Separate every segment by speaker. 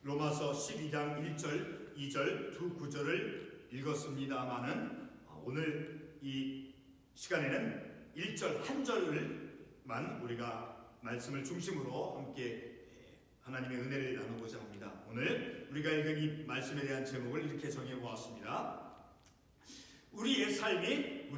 Speaker 1: 로마서 12장 1절, 2절 두 구절을 읽었습니다마는 오늘 이 시간에는 1절 한 절만 우리가 말씀을 중심으로 함께 하나님의 은혜를 나누고자 합니다. 오늘 우리가 읽은 이 말씀에 대한 제목을 이렇게 정해보았습니다. 우리의 삶이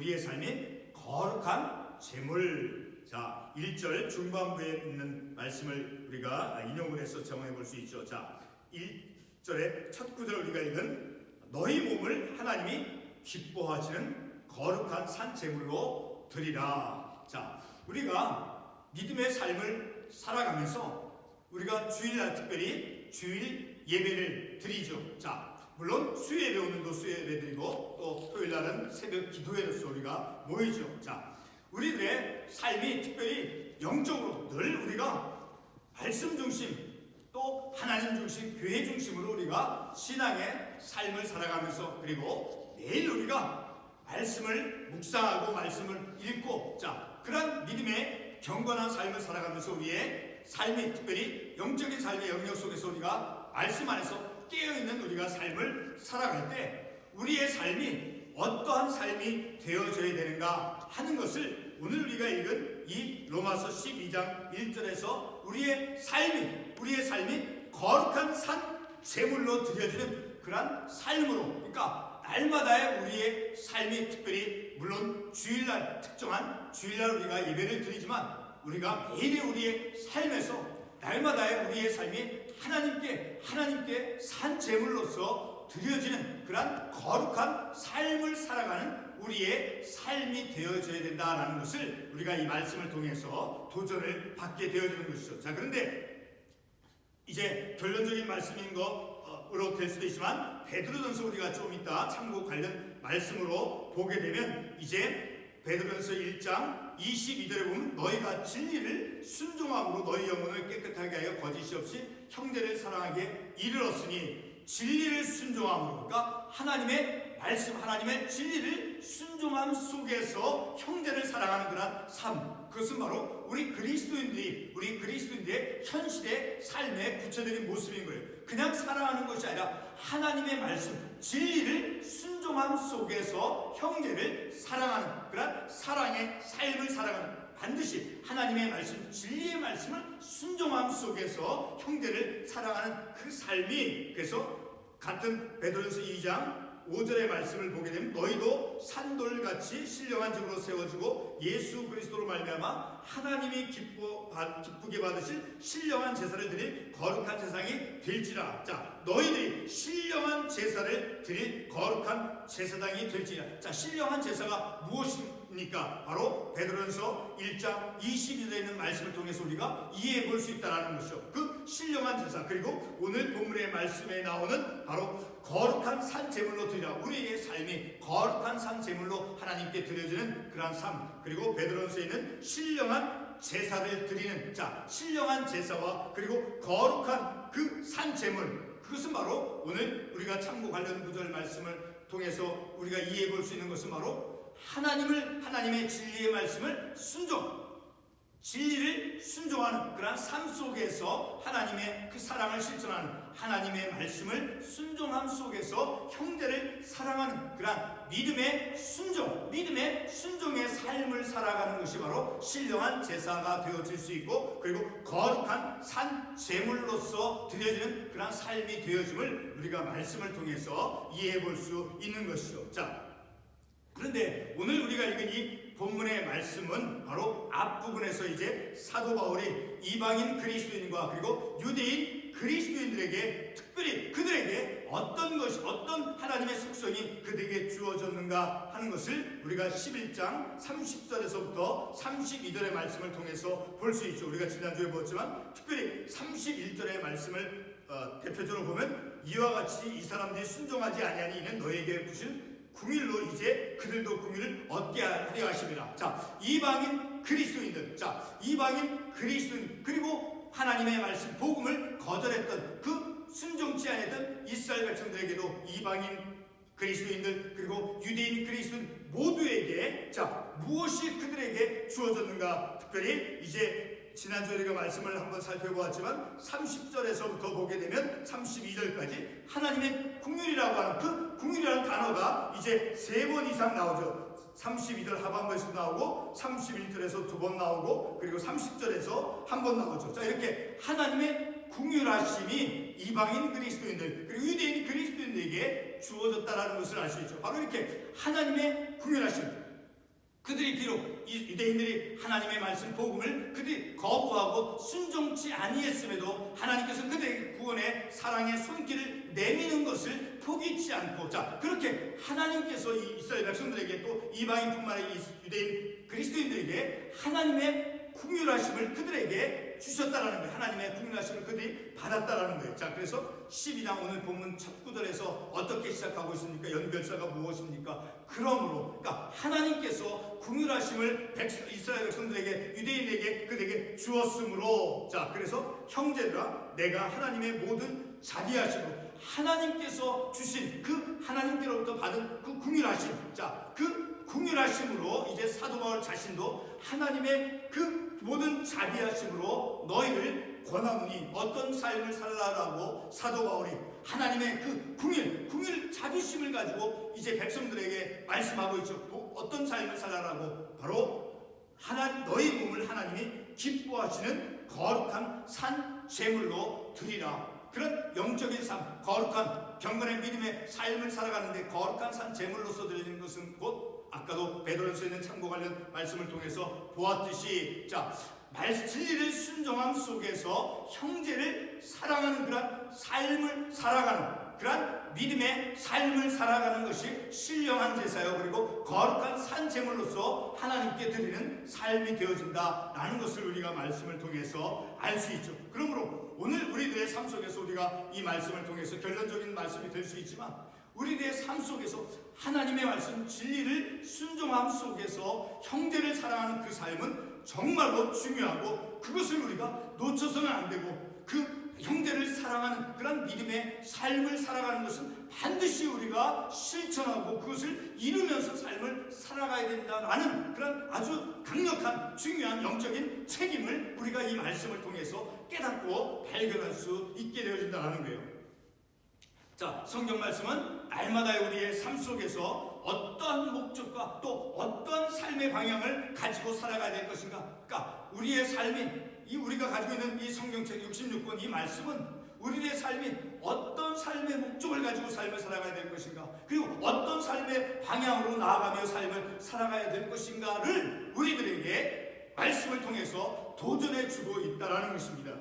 Speaker 1: 거룩한 재물. 자, 1절 중반부에 있는 말씀을 우리가 인용을 해서 정해 볼 수 있죠. 자, 1절의 첫 구절 우리가 읽은 너희 몸을 하나님이 기뻐하시는 거룩한 산 제물로 드리라. 자, 우리가 믿음의 삶을 살아가면서 우리가 주일날 특별히 주일 예배를 드리죠. 자, 물론 수요예배, 오늘도 수요예배 드리고 또 토요일날은 새벽 기도회로서 우리가 모이죠. 자, 우리들의 삶이 특별히 영적으로 늘 우리가 말씀 중심 또 하나님 중심, 교회 중심으로 우리가 신앙의 삶을 살아가면서 그리고 매일 우리가 말씀을 묵상하고 말씀을 읽고 자, 그런 믿음의 경건한 삶을 살아가면서 우리의 삶이 특별히 영적인 삶의 영역 속에서 우리가 말씀 안에서 깨어있는 우리가 삶을 살아갈 때 우리의 삶이 어떠한 삶이 되어져야 되는가 하는 것을 오늘 우리가 읽은 이 로마서 12장 1절에서 우리의 삶이 거룩한 산 제물로 드려지는 그러한 삶으로, 그러니까 날마다의 우리의 삶이 특별히 물론 주일날 특정한 주일날 우리가 예배를 드리지만 우리가 매일의 우리의 삶에서 날마다의 우리의 삶이 하나님께 산 제물로서 드려지는 그러한 거룩한 삶을 살아가는 우리의 삶이 되어져야 된다라는 것을 우리가 이 말씀을 통해서 도전을 받게 되어지는 것이죠. 자, 그런데 이제 결론적인 말씀인 거로 될 수도 있지만 베드로전서 우리가 좀 이따 참고 관련 말씀으로 보게 되면 이제 베드로전서 1장 22절에 보면 너희가 진리를 순종함으로 너희 영혼을 깨끗하게 하여 거짓이 없이 형제를 사랑하게 이르렀으니 진리를 순종함으로, 그러니까 하나님의 말씀, 하나님의 진리를 순종함 속에서 형제를 사랑하는 그런 삶, 그것은 바로 우리 그리스도인들의 현실의 삶의 구체적인 모습인 거예요. 그냥 사랑하는 것이 아니라 하나님의 말씀, 진리를 순종함 속에서 형제를 사랑하는 그런 사랑의 삶을 살아가는, 반드시 하나님의 말씀, 진리의 말씀을 순종함 속에서 형제를 사랑하는 그 삶이, 그래서 같은 베드로전서 2장 5절의 말씀을 보게 되면 너희도 산돌같이 신령한 집으로 세워지고 예수 그리스도로 말미암아 하나님이 기쁘게 받으실 신령한 제사를 드릴 거룩한 제사장이 될지라. 자, 너희들이 신령한 제사를 드릴 거룩한 제사장이 될지라. 자, 신령한 제사가 무엇입니까? 바로 베드로전서 1장 22절에 있는 말씀을 통해서 우리가 이해해 볼 수 있다는 것이죠. 그 신령한 제사, 그리고 오늘 본문의 말씀에 나오는 바로 거룩한 산 제물로 드리라. 우리의 삶이 거룩한 산 제물로 하나님께 드려지는 그러한 삶, 그리고 베드로전서에 있는 신령한 제사를 드리는, 자, 신령한 제사와 그리고 거룩한 그 산 제물, 그것은 바로 오늘 우리가 참고 관련 구절 말씀을 통해서 우리가 이해해 볼 수 있는 것은 바로 하나님의 진리의 말씀을 진리를 순종하는 그러한 삶 속에서 하나님의 그 사랑을 실천하는, 하나님의 말씀을 순종함 속에서 형제를 사랑하는 그러한 믿음의 순종의 삶을 살아가는 것이 바로 신령한 제사가 되어질 수 있고, 그리고 거룩한 산 제물로서 드려지는 그러한 삶이 되어짐을 우리가 말씀을 통해서 이해해 볼 수 있는 것이죠. 자, 그런데 오늘 우리가 읽은 이 본문의 말씀은 바로 앞부분에서 이제 사도 바울이 이방인 그리스도인과 그리고 유대인 그리스도인들에게 특별히 그들에게 어떤 하나님의 속성이 그들에게 주어졌는가 하는 것을 우리가 11장 30절에서부터 32절의 말씀을 통해서 볼 수 있죠. 우리가 지난주에 보았지만 특별히 31절의 말씀을 대표적으로 보면 이와 같이 이 사람들이 순종하지 아니하니 이는 너에게 부신 궁일로 이제 그들도 궁일을 얻게 하려 하심이라. 자, 이방인 그리스도인들, 그리고 하나님의 말씀 복음을 거절했던 그 순종치 않았던 이스라엘 백성들에게도 이방인 그리스도인들 그리고 유대인 그리스도인 모두에게 자, 무엇이 그들에게 주어졌는가? 특별히 이제 지난주에 우리가 말씀을 한번 살펴보았지만 30절에서부터 보게 되면 32절까지 하나님의 긍휼이라고 하는 그 긍휼이라는 단어가 이제 3번 이상 나오죠. 32절 하반부에서 나오고 31절에서 2번 나오고 그리고 30절에서 한 번 나오죠. 자, 이렇게 하나님의 긍휼하심이 이방인 그리스도인들 그리고 유대인 그리스도인들에게 주어졌다라는 것을 알 수 있죠. 바로 이렇게 하나님의 긍휼하심, 그들이 비록 이 유대인들이 하나님의 말씀 복음을 그들이 거부하고 순종치 아니했음에도 하나님께서 그들의 구원의 사랑의 손길을 내미는 것을 포기치 않고, 자, 그렇게 하나님께서 이 이스라엘 백성들에게 또 이방인뿐만 아니라 유대인 그리스도인들에게 하나님의 긍휼하심을 그들에게 주셨다라는 거예요. 하나님의 긍휼하심을 그들이 받았다라는 거예요. 자, 그래서 12장 오늘 본문 첫 구절에서 어떻게 시작하고 있습니까? 연결사가 무엇입니까? 그러므로, 그러니까 하나님께서 긍휼하심을 이스라엘 백성들에게, 유대인에게 그들에게 주었으므로, 자, 그래서 형제들아, 내가 하나님의 모든 자비하심으로 하나님께서 주신 그 하나님께로부터 받은 그 긍휼하심, 자, 그 긍휼하심으로 이제 사도 바울 자신도 하나님의 그 모든 자비하심으로 너희를 권하노니 어떤 삶을 살라라고 사도 바울이 하나님의 그 긍휼 자비심을 가지고 이제 백성들에게 말씀하고 있죠. 어떤 삶을 살라라고, 바로 너희 몸을 하나님이 기뻐하시는 거룩한 산 제물로 드리라. 그런 영적인 삶, 거룩한 경건의 믿음의 삶을 살아가는데 거룩한 산 제물로서 드리는 것은 곧 아까도 베드로전서에 있는 참고 관련 말씀을 통해서 보았듯이, 자, 진리를 순종함 속에서 형제를 사랑하는 그런 삶을 살아가는 그런 믿음의 삶을 살아가는 것이 신령한 제사요, 그리고 거룩한 산 제물로서 하나님께 드리는 삶이 되어진다라는 것을 우리가 말씀을 통해서 알 수 있죠. 그러므로 오늘 우리들의 삶 속에서 우리가 이 말씀을 통해서 결론적인 말씀이 될 수 있지만 우리들의 삶 속에서 하나님의 말씀 진리를 순종함 속에서 형제를 사랑하는 그 삶은 정말로 중요하고 그것을 우리가 놓쳐서는 안 되고 그 형제를 사랑하는 그런 믿음의 삶을 살아가는 것은 반드시 우리가 실천하고 그것을 이루면서 삶을 살아가야 된다라는 그런 아주 강력한 중요한 영적인 책임을 우리가 이 말씀을 통해서 깨닫고 발견할 수 있게 되어진다는 거예요. 자, 성경 말씀은 날마다 우리의 삶 속에서 어떠한 목적과 또 어떠한 삶의 방향을 가지고 살아가야 될 것인가, 그러니까 우리의 삶이 우리가 가지고 있는 이 성경책 66권 이 말씀은 우리의 삶이 어떤 삶의 목적을 가지고 삶을 살아가야 될 것인가, 그리고 어떤 삶의 방향으로 나아가며 삶을 살아가야 될 것인가를 우리들에게 말씀을 통해서 도전해 주고 있다는 것입니다.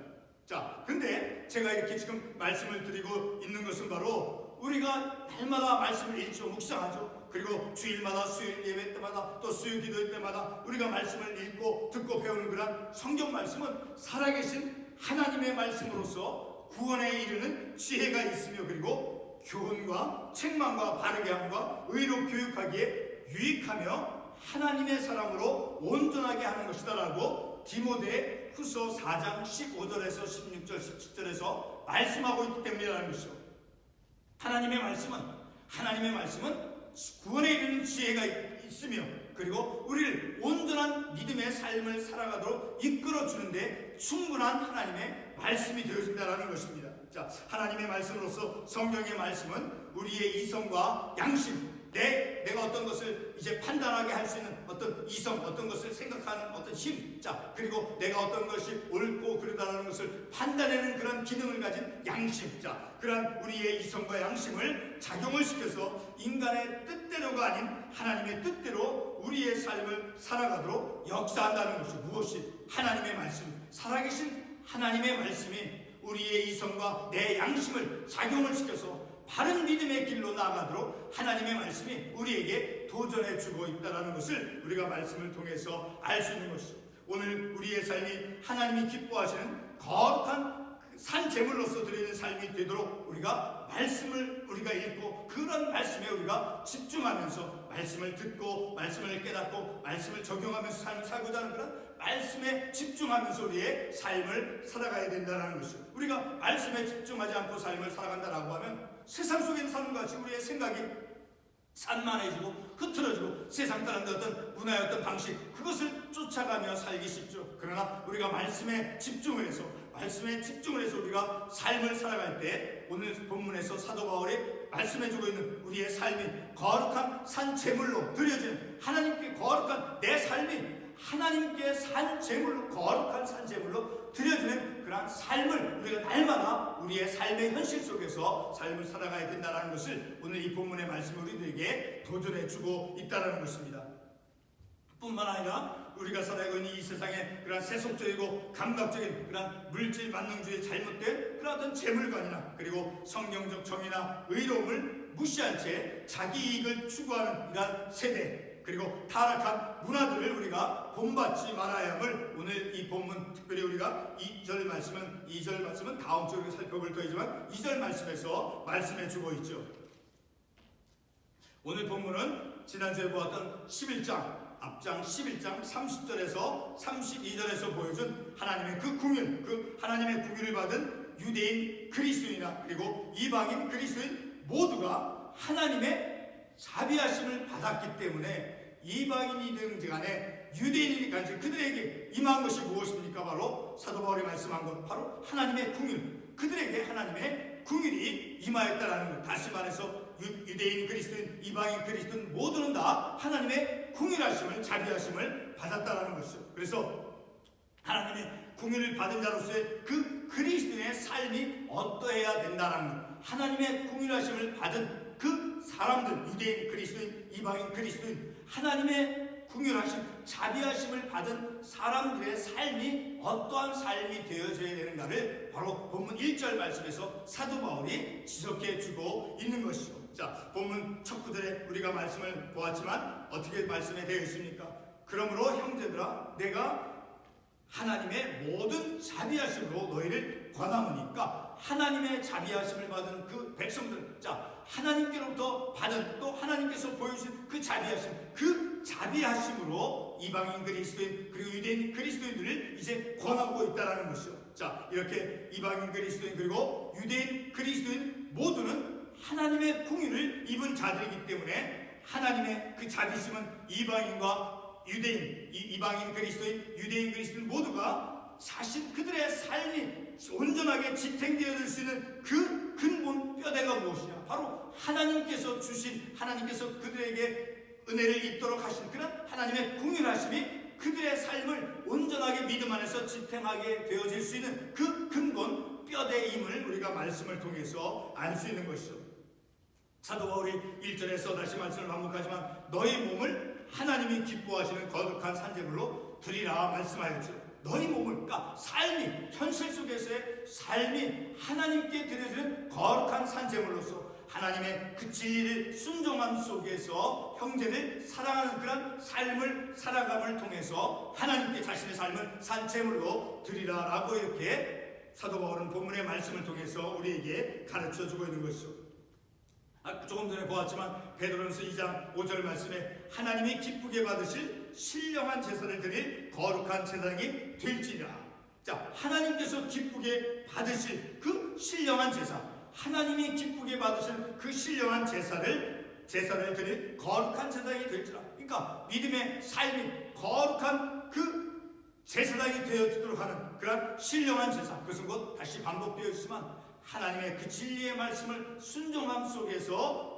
Speaker 1: 자, 근데 제가 이렇게 지금 말씀을 드리고 있는 것은 바로 우리가 날마다 말씀을 읽죠, 묵상하죠. 그리고 주일마다 수요일 예배 때마다 또 수요 기도 때마다 우리가 말씀을 읽고 듣고 배우는 그런 성경 말씀은 살아계신 하나님의 말씀으로서 구원에 이르는 지혜가 있으며 그리고 교훈과 책망과 바르게 함과 의로 교육하기에 유익하며 하나님의 사람으로 온전하게 하는 것이다 라고 디모데 후서 4장 15절에서 16절 17절에서 말씀하고 있기 때문이라는 것이죠. 하나님의 말씀은 구원에 이르는 지혜가 있으며 그리고 우리를 온전한 믿음의 삶을 살아가도록 이끌어주는데 충분한 하나님의 말씀이 되어진다는 것입니다. 자, 하나님의 말씀으로서 성경의 말씀은 우리의 이성과 양심, 내가 어떤 것을 이제 판단하게 할 수 있는 어떤 이성, 어떤 것을 생각하는 어떤 힘, 자, 그리고 내가 어떤 것이 옳고 그르다는 것을 판단하는 그런 기능을 가진 양심, 자, 그런 우리의 이성과 양심을 작용을 시켜서 인간의 뜻대로가 아닌 하나님의 뜻대로 우리의 삶을 살아가도록 역사한다는 것이 무엇이? 하나님의 말씀, 살아계신 하나님의 말씀이 우리의 이성과 내 양심을 작용을 시켜서 바른 믿음의 길로 나아가도록 하나님의 말씀이 우리에게 도전해 주고 있다는 것을 우리가 말씀을 통해서 알 수 있는 것이죠. 오늘 우리의 삶이 하나님이 기뻐하시는 거룩한 산 제물로서 드리는 삶이 되도록 우리가 말씀을 우리가 읽고 그런 말씀에 우리가 집중하면서 말씀을 듣고 말씀을 깨닫고 말씀을 적용하면서 삶을 살고자 하는 그런 말씀에 집중하면서 우리의 삶을 살아가야 된다는 것이죠. 우리가 말씀에 집중하지 않고 삶을 살아간다라고 하면 세상 속에 사는 것 같이 우리의 생각이 산만해지고 흐트러지고 세상 사람들 어떤 문화의 어떤 방식 그것을 쫓아가며 살기 쉽죠. 그러나 우리가 말씀에 집중을 해서 우리가 삶을 살아갈 때 오늘 본문에서 사도 바울이 말씀해주고 있는 우리의 삶이 거룩한 산 제물로 드려지는 하나님께 거룩한 내 삶이 하나님께 산 제물로 거룩한 산 제물로 드려지는 그러한 삶을 우리가 날마다 우리의 삶의 현실 속에서 삶을 살아가야 된다는 것을 오늘 이 본문의 말씀이 우리들에게 도전해주고 있다는 것입니다. 뿐만 아니라 우리가 살아가고 있는 이 세상에 그런 세속적이고 감각적인 그런 물질 만능주의 잘못된 그런 어떤 재물관이나 그리고 성경적 정의나 의로움을 무시한 채 자기 이익을 추구하는 이러한 세대 그리고 타락한 문화들을 우리가 본받지 말아야 함을 오늘 이 본문 특별히 우리가 2절 말씀은 다음 주에 살펴볼 터이지만 2절 말씀에서 말씀해주고 있죠. 오늘 본문은 지난주에 보았던 11장 앞장 11장 30절에서 32절에서 보여준 하나님의 그 궁율, 그 하나님의 궁율을 받은 유대인 그리스도인이나 그리고 이방인 그리스도인 모두가 하나님의 자비하심을 받았기 때문에 이방인이든 간에 유대인이든 간에 그들에게 임한 것이 무엇입니까? 바로 사도 바울이 말씀한 것 바로 하나님의 궁율, 그들에게 하나님의 궁율이 임하였다라는 것. 다시 말해서 유대인 그리스도인 이방인 그리스도인 모두는 다 하나님의 궁율하심을 자비하심을 받았다라는 것이죠. 그래서 하나님의 궁율을 받은 자로서의 그 그리스도인의 삶이 어떠해야 된다는 것. 하나님의 궁율하심을 받은 그 사람들 유대인 그리스도인 이방인 그리스도인 하나님의 궁율하심 자비하심을 받은 사람들의 삶이 어떠한 삶이 되어져야 되는가를 바로 본문 1절 말씀에서 사도 바울이 지적해 주고 있는 것이죠. 자, 본문 첫 구절에 우리가 말씀을 보았지만 어떻게 말씀이 되어 있습니까? 그러므로 형제들아 내가 하나님의 모든 자비하심으로 너희를 권하노니까 하나님의 자비하심을 받은 그 백성들, 자 하나님께로부터 받은 또 하나님께서 보여주신 그 자비하심, 그 자비하심으로 이방인 그리스도인 그리고 유대인 그리스도인들을 이제 권하고 있다라는 것이죠. 자, 이렇게 이방인 그리스도인 그리고 유대인 그리스도인 모두는 하나님의 궁율을 입은 자들이기 때문에 하나님의 그 자비심은 이방인과 유대인, 이방인 그리스도인, 유대인 그리스도인 모두가 사실 그들의 삶이 온전하게 지탱되어질 수 있는 그 근본 뼈대가 무엇이냐? 바로 하나님께서 주신, 하나님께서 그들에게 은혜를 입도록 하신 그런 하나님의 궁율하심이 그들의 삶을 온전하게 믿음 안에서 지탱하게 되어질 수 있는 그 근본 뼈대임을 우리가 말씀을 통해서 알 수 있는 것이죠. 사도 바울이 1절에서 다시 말씀을 반복하지만 너희 몸을 하나님이 기뻐하시는 거룩한 산제물로 드리라 말씀하였죠. 너희 몸을, 그러니까 삶이, 현실 속에서의 삶이 하나님께 드려지는 거룩한 산제물로서 하나님의 그 진리를 순종함 속에서 형제를 사랑하는 그런 삶을 살아감을 통해서 하나님께 자신의 삶을 산제물로 드리라라고 이렇게 사도 바울은 본문의 말씀을 통해서 우리에게 가르쳐주고 있는 것이죠. 조금 전에 보았지만 베드로전서 2장 5절 말씀에 하나님이 기쁘게 받으실 신령한 제사를 드릴 거룩한 제사장이 될지라. 자, 하나님께서 기쁘게 받으실 그 신령한 제사, 하나님이 기쁘게 받으실 그 신령한 제사를 드릴 거룩한 제사장이 될지라. 그러니까 믿음의 삶이 거룩한 그 제사장이 되어지도록 하는 그런 신령한 제사, 그것은 곧 다시 반복되어 있지만 하나님의 그 진리의 말씀을 순종함 속에서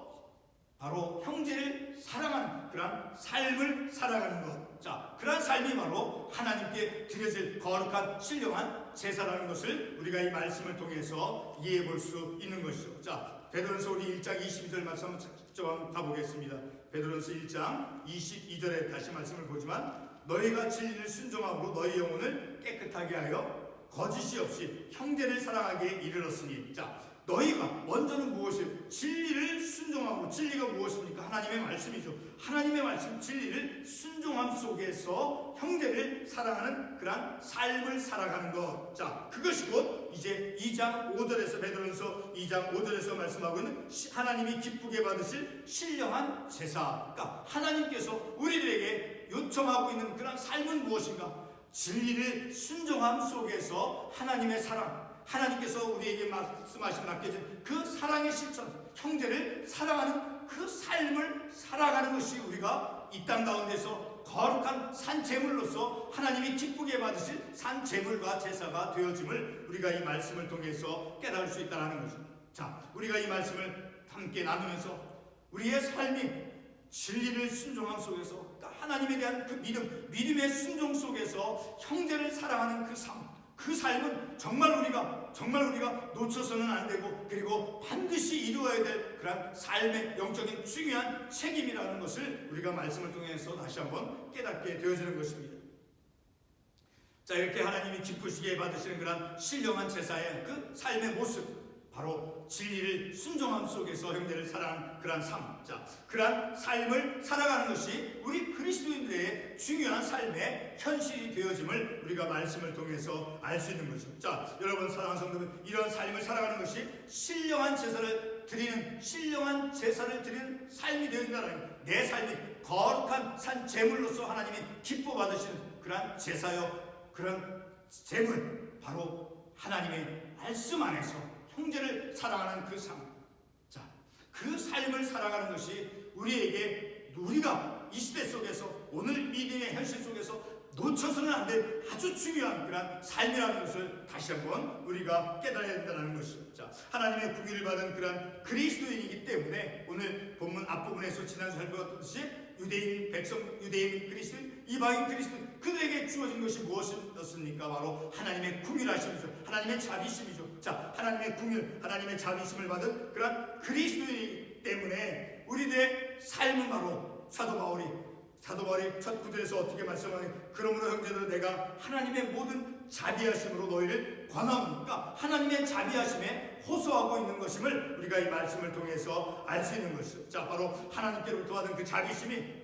Speaker 1: 바로 형제를 사랑하는 그런 삶을 살아가는 것. 자, 그런 삶이 바로 하나님께 드려질 거룩한 신령한 제사라는 것을 우리가 이 말씀을 통해서 이해해 볼 수 있는 것이죠. 자, 베드로전서 우리 1장 22절 말씀 한번 직접 한번 가보겠습니다. 베드로전서 1장 22절에 다시 말씀을 보지만 너희가 진리를 순종함으로 너희 영혼을 깨끗하게 하여 거짓이 없이 형제를 사랑하게 이르렀으니. 자, 너희가 먼저는 무엇이에요? 진리를 순종하고, 진리가 무엇입니까? 하나님의 말씀이죠. 하나님의 말씀 진리를 순종함 속에서 형제를 사랑하는 그런 삶을 살아가는 것. 자, 그것이 곧 이제 2장 5절에서 베드로전서 2장 5절에서 말씀하고 있는 하나님이 기쁘게 받으실 신령한 제사. 그러니까 하나님께서 우리들에게 요청하고 있는 그런 삶은 무엇인가? 진리를 순종함 속에서 하나님의 사랑, 하나님께서 우리에게 말씀하신 맡겨진 그 사랑의 실천, 형제를 사랑하는 그 삶을 살아가는 것이 우리가 이 땅 가운데서 거룩한 산 제물로서 하나님이 기쁘게 받으실 산 제물과 제사가 되어짐을 우리가 이 말씀을 통해서 깨달을 수 있다는 것입니다. 자, 우리가 이 말씀을 함께 나누면서 우리의 삶이 진리를 순종함 속에서, 그러니까 하나님에 대한 그 믿음의 순종 속에서 형제를 사랑하는 그 삶, 그 삶은 정말 우리가 놓쳐서는 안 되고, 그리고 반드시 이루어야 될 그런 삶의 영적인 중요한 책임이라는 것을 우리가 말씀을 통해서 다시 한번 깨닫게 되어지는 것입니다. 자, 이렇게 하나님이 기쁘시게 받으시는 그런 신령한 제사의 그 삶의 모습, 바로 진리를 순종함 속에서 형제를 사랑하는 그런 삶, 자, 그런 삶을 살아가는 것이 우리 그리스도인들의 중요한 삶의 현실이 되어짐을 우리가 말씀을 통해서 알 수 있는 것이죠. 자, 여러분 사랑하는 성도들, 이런 삶을 살아가는 것이 신령한 제사를 드리는 삶이 되어진다는, 내 삶이 거룩한 산 제물로서 하나님이 기뻐 받으시는 그런 제사요, 그런 제물, 바로 하나님의 말씀 안에서 형제를 사랑하는 그 삶, 자, 그 삶을 살아가는 것이 우리가 이 시대 속에서, 오늘 믿음의 현실 속에서 놓쳐서는 안 될 아주 중요한 그런 삶이라는 것을 다시 한번 우리가 깨달아야 된다는 것입니다. 자, 하나님의 구비를 받은 그런 그리스도인이기 때문에 오늘 본문 앞부분에서 지난 살펴봤듯이 유대인 그리스도인, 이방인 그리스도인, 그들에게 주어진 것이 무엇이었습니까? 바로 하나님의 궁휼하심이죠. 하나님의 자비심이죠. 자, 하나님의 궁휼, 하나님의 자비심을 받은 그런 그리스도인이기 때문에 우리들의 삶은 바로 사도 바울이 첫 구절에서 어떻게 말씀하니, 그러므로 형제들 내가 하나님의 모든 자비하심으로 너희를 권하오니까, 하나님의 자비하심에 호소하고 있는 것임을 우리가 이 말씀을 통해서 알 수 있는 것이죠. 자, 바로 하나님께로부터 받은 그 자비심이,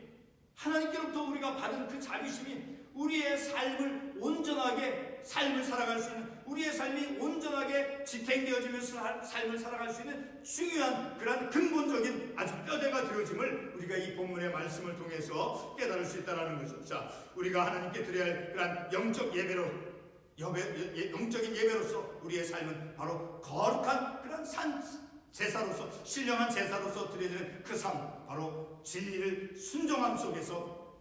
Speaker 1: 하나님께로부터 우리가 받은 그 자비심이 우리의 삶을 온전하게 삶을 살아갈 수 있는, 우리의 삶이 온전하게 지탱되어지면서 삶을 살아갈 수 있는 중요한 그런 근본적인 아주 뼈대가 되어짐을 우리가 이 본문의 말씀을 통해서 깨달을 수 있다는 것이죠. 자, 우리가 하나님께 드려야 할 그런 영적인 예배로서 우리의 삶은 바로 거룩한 그런 산 제사로서, 신령한 제사로서 드려지는 그 삶, 바로 진리를 순종함 속에서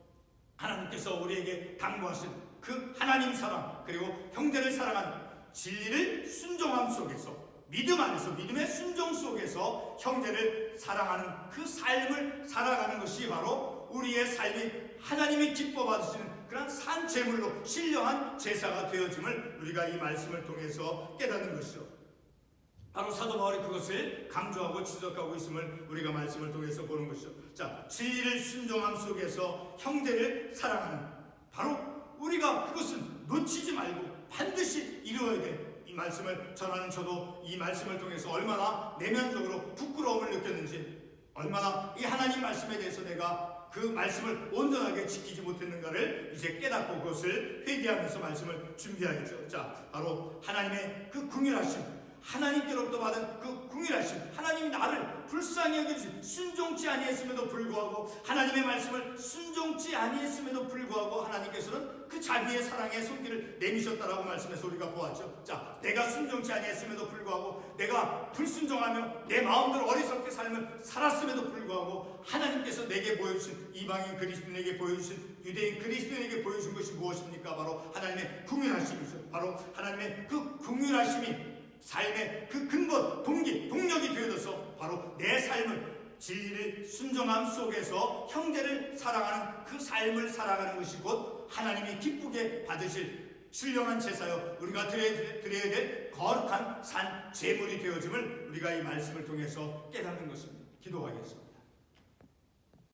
Speaker 1: 하나님께서 우리에게 당부하신 그 하나님 사랑, 그리고 형제를 사랑하는 진리를 순종함 속에서, 믿음 안에서, 믿음의 순종 속에서 형제를 사랑하는 그 삶을 살아가는 것이 바로 우리의 삶이 하나님이 기뻐 받으시는 그런 산 제물로 신령한 제사가 되어짐을 우리가 이 말씀을 통해서 깨닫는 것이죠. 바로 사도 바울이 그것을 강조하고 지적하고 있음을 우리가 말씀을 통해서 보는 것이죠. 자, 진리를 순종함 속에서 형제를 사랑하는, 바로 우리가 그것은 놓치지 말고 반드시 이루어야 돼. 이 말씀을 전하는 저도 이 말씀을 통해서 얼마나 내면적으로 부끄러움을 느꼈는지, 얼마나 이 하나님 말씀에 대해서 내가 그 말씀을 온전하게 지키지 못했는가를 이제 깨닫고 그것을 회개하면서 말씀을 준비하겠죠. 자, 바로 하나님의 그 궁휼하심, 하나님께로부터 받은 그 궁휼하심, 하나님이 나를 불쌍히 여겨주신, 순종치 아니했음에도 불구하고, 하나님의 말씀을 순종치 아니했음에도 불구하고 하나님께서는 그 자비의 사랑의 손길을 내미셨다라고 말씀해서 우리가 보았죠. 자, 내가 순종치 아니했음에도 불구하고, 내가 불순종하며 내 마음대로 어리석게 삶을 살았음에도 불구하고 하나님께서 내게 보여주신, 이방인 그리스도인에게 보여주신, 유대인 그리스도인에게 보여준 것이 무엇입니까? 바로 하나님의 궁휼하심이죠. 바로 하나님의 그 궁휼하심이 삶의 그 근본, 동력이 되어져서 바로 내 삶을, 진리를 순종함 속에서 형제를 사랑하는 그 삶을 살아가는 것이 곧 하나님이 기쁘게 받으실 신령한 제사요, 우리가 드려야 될 거룩한 산 제물이 되어짐을 우리가 이 말씀을 통해서 깨닫는 것입니다. 기도하겠습니다.